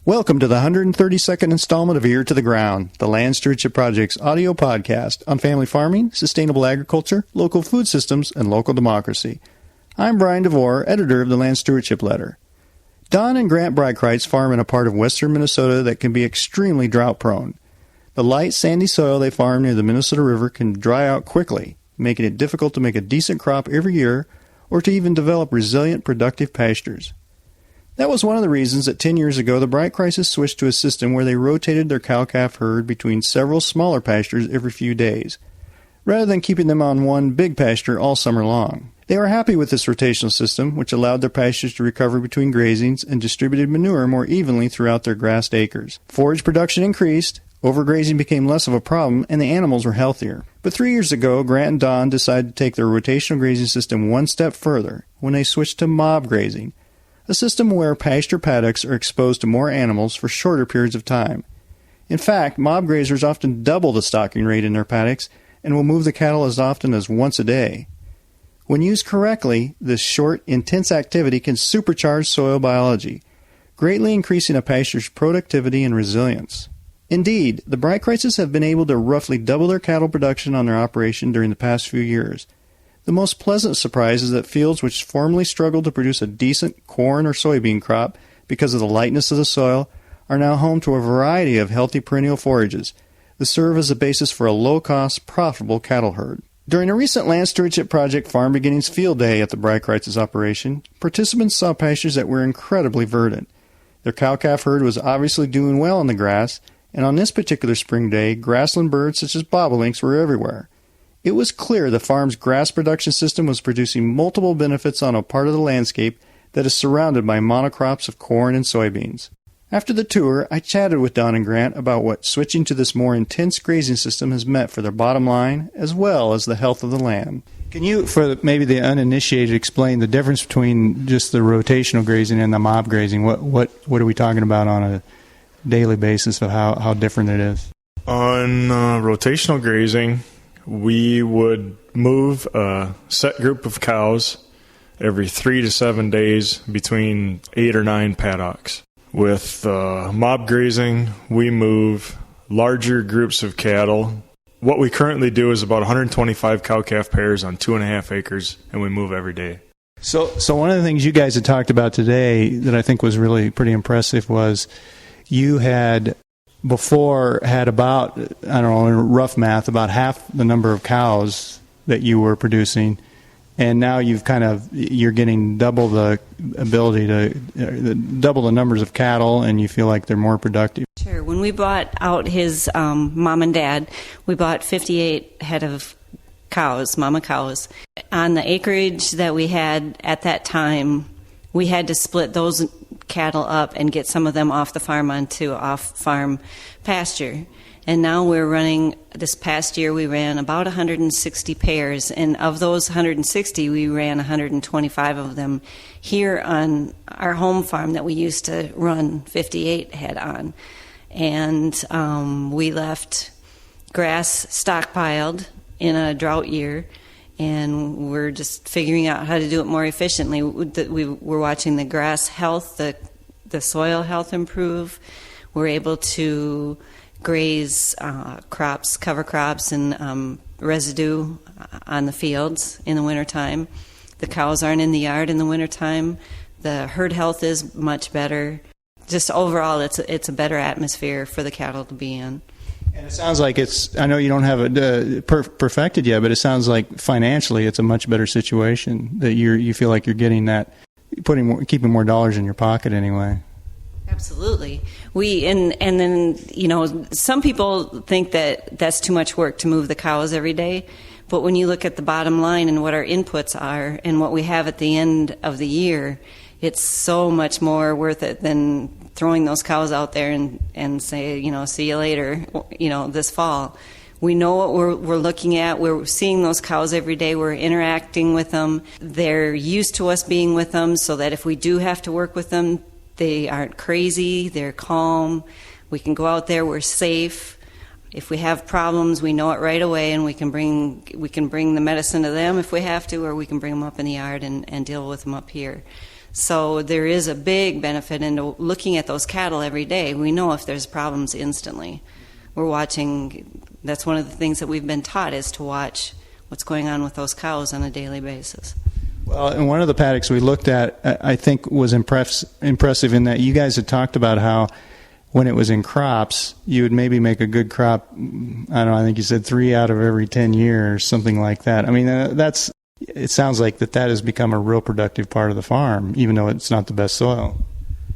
Welcome to the 132nd installment of Ear to the Ground, the Land Stewardship Project's audio podcast on family farming, sustainable agriculture, local food systems, and local democracy. I'm Brian DeVore, editor of the Land Stewardship Letter. Don and Grant Breitkreitz farm in a part of western Minnesota that can be extremely drought-prone. The light, sandy soil they farm near the Minnesota River can dry out quickly, making it difficult to make a decent crop every year or to even develop resilient, productive pastures. That was one of the reasons that 10 years ago the Breitkreitzes switched to a system where they rotated their cow-calf herd between several smaller pastures every few days, rather than keeping them on one big pasture all summer long. They were happy with this rotational system, which allowed their pastures to recover between grazings and distributed manure more evenly throughout their grassed acres. Forage production increased, overgrazing became less of a problem, and the animals were healthier. But 3 years ago, Grant and Don decided to take their rotational grazing system one step further when they switched to mob grazing, a system where pasture paddocks are exposed to more animals for shorter periods of time. In fact, mob grazers often double the stocking rate in their paddocks and will move the cattle as often as once a day. When used correctly, this short, intense activity can supercharge soil biology, greatly increasing a pasture's productivity and resilience. Indeed, the Breitkreitzes have been able to roughly double their cattle production on their operation during the past few years. The most pleasant surprise is that fields which formerly struggled to produce a decent corn or soybean crop because of the lightness of the soil are now home to a variety of healthy perennial forages that serve as a basis for a low-cost, profitable cattle herd. During a recent Land Stewardship Project Farm Beginnings Field Day at the Breitkreitzes operation, participants saw pastures that were incredibly verdant. Their cow-calf herd was obviously doing well in the grass, and on this particular spring day, grassland birds such as bobolinks were everywhere. It was clear the farm's grass production system was producing multiple benefits on a part of the landscape that is surrounded by monocrops of corn and soybeans. After the tour, I chatted with Don and Grant about what switching to this more intense grazing system has meant for their bottom line as well as the health of the land. Can you, for maybe the uninitiated, explain the difference between just the rotational grazing and the mob grazing? What are we talking about on a daily basis of how different it is? On rotational grazing, we would move a set group of cows every 3 to 7 days between 8 or 9 paddocks. With mob grazing, we move larger groups of cattle. What we currently do is about 125 cow-calf pairs on 2.5 acres, and we move every day. So one of the things you guys had talked about today that I think was really pretty impressive was you had before had about, I don't know, in rough math, about half the number of cows that you were producing, and now you're getting double the ability to double the numbers of cattle, and you feel like they're more productive. Sure. When we bought out his mom and dad, we bought 58 head of cows, mama cows. On the acreage that we had at that time, we had to split those cattle up and get some of them off the farm onto off-farm pasture. And now we're running, this past year we ran about 160 pairs, and of those 160 we ran 125 of them here on our home farm that we used to run 58 head on. And we left grass stockpiled in a drought year, and we're just figuring out how to do it more efficiently. We're watching the grass health, the soil health improve. We're able to graze crops, cover crops, and residue on the fields in the wintertime. The cows aren't in the yard in the wintertime. The herd health is much better. Just overall, it's a better atmosphere for the cattle to be in. And it sounds like I know you don't have it perfected yet, but it sounds like financially it's a much better situation that you feel like you're getting that, keeping more dollars in your pocket anyway. Absolutely. And then some people think that that's too much work to move the cows every day, but when you look at the bottom line and what our inputs are and what we have at the end of the year, it's so much more worth it than throwing those cows out there and say, see you later, this fall. We know what we're looking at. We're seeing those cows every day. We're interacting with them. They're used to us being with them, so that if we do have to work with them, they aren't crazy. They're calm. We can go out there. We're safe. If we have problems, we know it right away, and we can bring the medicine to them if we have to, or we can bring them up in the yard and deal with them up here. So there is a big benefit into looking at those cattle every day. We know if there's problems instantly. We're watching, that's one of the things that we've been taught, is to watch what's going on with those cows on a daily basis. Well, and one of the paddocks we looked at, I think, was impressive in that you guys had talked about how when it was in crops, you would maybe make a good crop, I don't know, I think you said 3 out of every 10 years, something like that. I mean, it sounds like that has become a real productive part of the farm, even though it's not the best soil.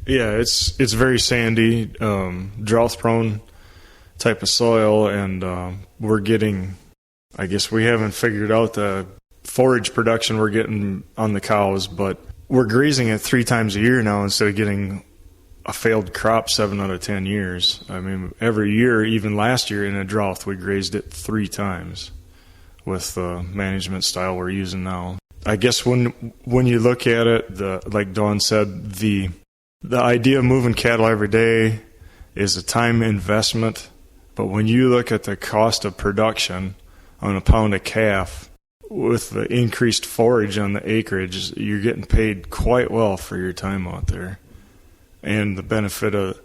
Yeah, it's very sandy, drought-prone type of soil, and we're getting, I guess we haven't figured out the forage production we're getting on the cows, but we're grazing it 3 times a year now instead of getting a failed crop 7 out of 10 years. I mean, every year, even last year in a drought, we grazed it 3 times with the management style we're using now. I guess when you look at it, like Dawn said, the idea of moving cattle every day is a time investment, but when you look at the cost of production on a pound of calf, with the increased forage on the acreage, you're getting paid quite well for your time out there. And the benefit of,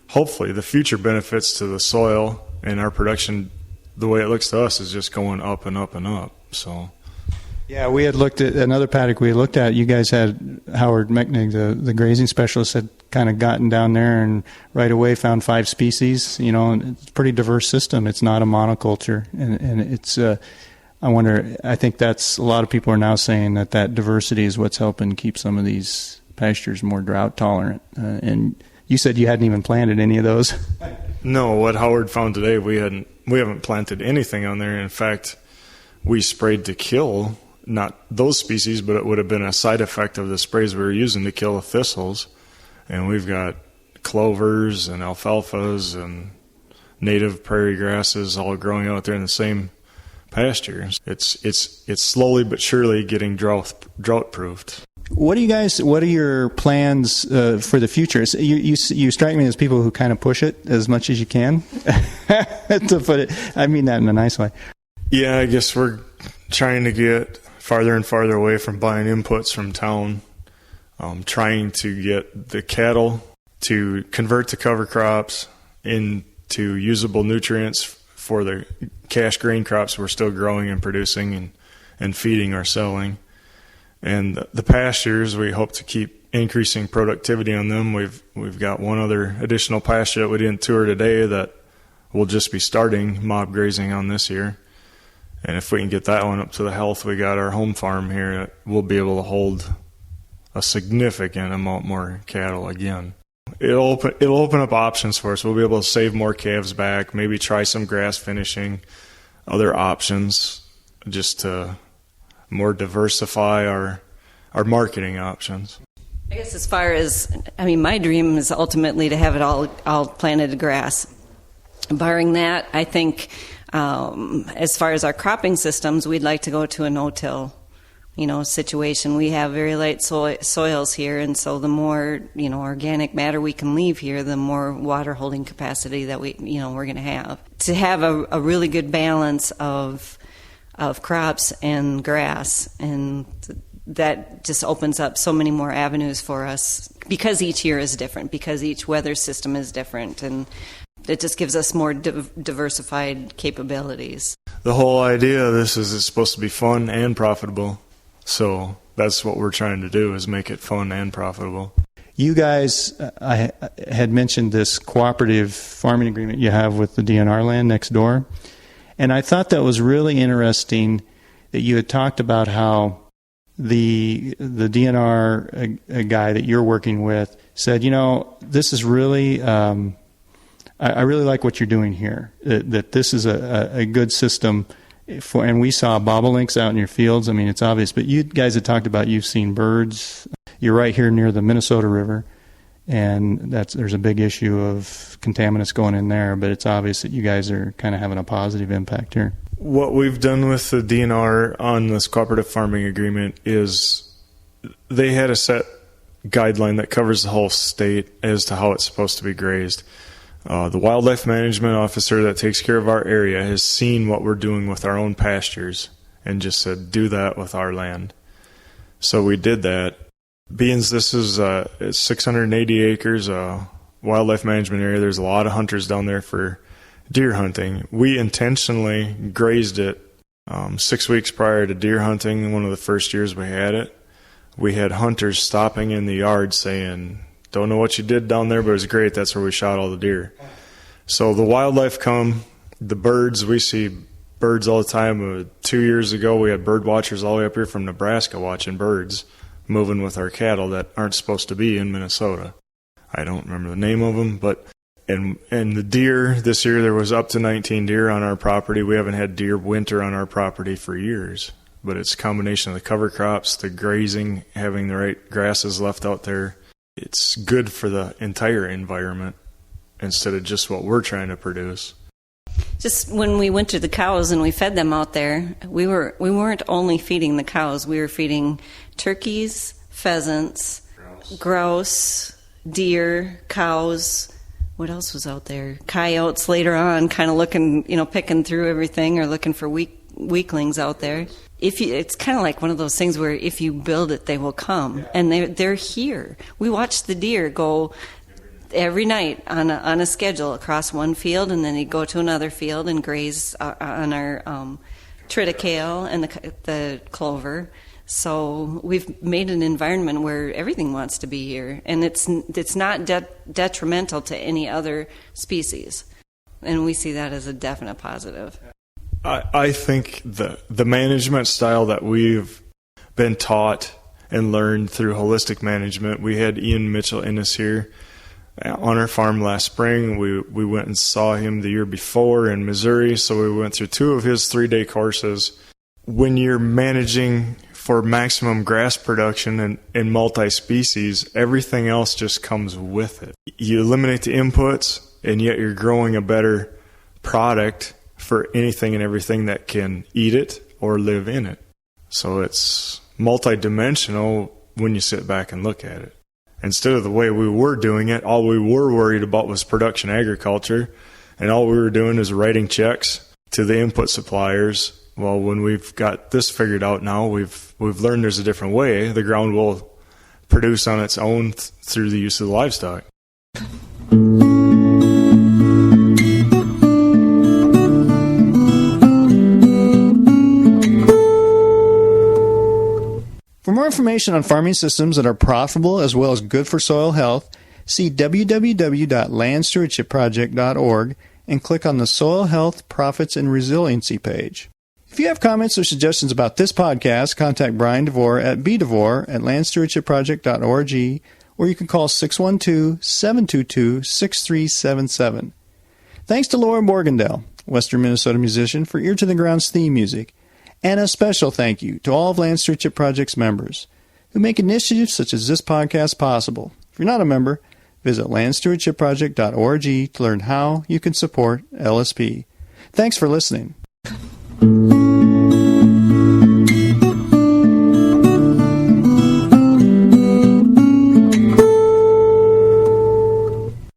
hopefully, the future benefits to the soil and our production, the way it looks to us, is just going up and up and up. So, yeah, we had looked at another paddock we had looked at. You guys had Howard Mechnig, the grazing specialist, had kind of gotten down there and right away found 5 species. You know, and it's a pretty diverse system. It's not a monoculture, and it's. I think that's, a lot of people are now saying that diversity is what's helping keep some of these pastures more drought tolerant. And you said you hadn't even planted any of those. No, what Howard found today, we haven't planted anything on there. In fact, we sprayed to kill, not those species, but it would have been a side effect of the sprays we were using to kill the thistles. And we've got clovers and alfalfas and native prairie grasses all growing out there in the same pasture. It's slowly but surely getting drought proofed. What are your plans for the future? You strike me as people who kind of push it as much as you can, to put it. I mean that in a nice way. Yeah, I guess we're trying to get farther and farther away from buying inputs from town, trying to get the cattle to convert to cover crops into usable nutrients for the cash grain crops we're still growing and producing and feeding or selling. And the pastures, we hope to keep increasing productivity on them. We've got one other additional pasture that we didn't tour today that we'll just be starting mob grazing on this year. And if we can get that one up to the health we got our home farm here, we'll be able to hold a significant amount more cattle again. It'll open up options for us. We'll be able to save more calves back, maybe try some grass finishing, other options, just to more diversify our marketing options. I guess as far as, my dream is ultimately to have it all planted grass. Barring that, I think as far as our cropping systems, we'd like to go to a no-till, situation. We have very light soils here, and so the more, organic matter we can leave here, the more water holding capacity that we're going to have. To have a really good balance of crops and grass, and that just opens up so many more avenues for us, because each year is different, because each weather system is different, and it just gives us more diversified capabilities. The whole idea of this is it's supposed to be fun and profitable, so that's what we're trying to do, is make it fun and profitable. You guys, I had mentioned this cooperative farming agreement you have with the DNR land next door. And I thought that was really interesting that you had talked about how the DNR guy that you're working with said, this is really, I really like what you're doing here, that this is a good system for, and we saw bobolinks out in your fields. I mean, it's obvious, but you guys had talked about you've seen birds. You're right here near the Minnesota River. And there's a big issue of contaminants going in there, but it's obvious that you guys are kind of having a positive impact here. What we've done with the DNR on this cooperative farming agreement is they had a set guideline that covers the whole state as to how it's supposed to be grazed. The wildlife management officer that takes care of our area has seen what we're doing with our own pastures and just said, do that with our land. So we did that. Being this is 680 acres wildlife management area, there's a lot of hunters down there for deer hunting. We intentionally grazed it 6 weeks prior to deer hunting. One of the first years we had it, we had hunters stopping in the yard saying, "Don't know what you did down there, but it was great. That's where we shot all the deer." So the wildlife come, the birds, we see birds all the time. 2 years ago, we had bird watchers all the way up here from Nebraska watching birds moving with our cattle that aren't supposed to be in Minnesota. I don't remember the name of them, but and the deer, this year there was up to 19 deer on our property. We haven't had deer winter on our property for years, but it's a combination of the cover crops, the grazing, having the right grasses left out there. It's good for the entire environment instead of just what we're trying to produce. Just when we wintered the cows and we fed them out there, we weren't only feeding the cows. We were feeding turkeys, pheasants, grouse, deer, cows. What else was out there? Coyotes later on, kind of looking, picking through everything or looking for weaklings out there. It's kind of like one of those things where if you build it, they will come, and they're here. We watch the deer go every night on a schedule across one field, and then they go to another field and graze on our triticale and the clover. So we've made an environment where everything wants to be here, and it's not detrimental to any other species, and we see that as a definite positive. I think the management style that we've been taught and learned through holistic management. We had Ian Mitchell in us here on our farm last spring. We went and saw him the year before in Missouri, so we went through 2 of his 3-day courses. When you're managing for maximum grass production and multi-species, everything else just comes with it. You eliminate the inputs, and yet you're growing a better product for anything and everything that can eat it or live in it. So it's multi-dimensional when you sit back and look at it. Instead of the way we were doing it, all we were worried about was production agriculture, and all we were doing is writing checks to the input suppliers. Well, when we've got this figured out now, we've learned there's a different way. The ground will produce on its own through the use of the livestock. For more information on farming systems that are profitable as well as good for soil health, see www.landstewardshipproject.org and click on the Soil Health, Profits, and Resiliency page. If you have comments or suggestions about this podcast, contact Brian DeVore at bdevore@landstewardshipproject.org, or you can call 612-722-6377. Thanks to Laura Morgendale, Western Minnesota musician, for Ear to the Ground's theme music. And a special thank you to all of Land Stewardship Project's members who make initiatives such as this podcast possible. If you're not a member, visit landstewardshipproject.org to learn how you can support LSP. Thanks for listening.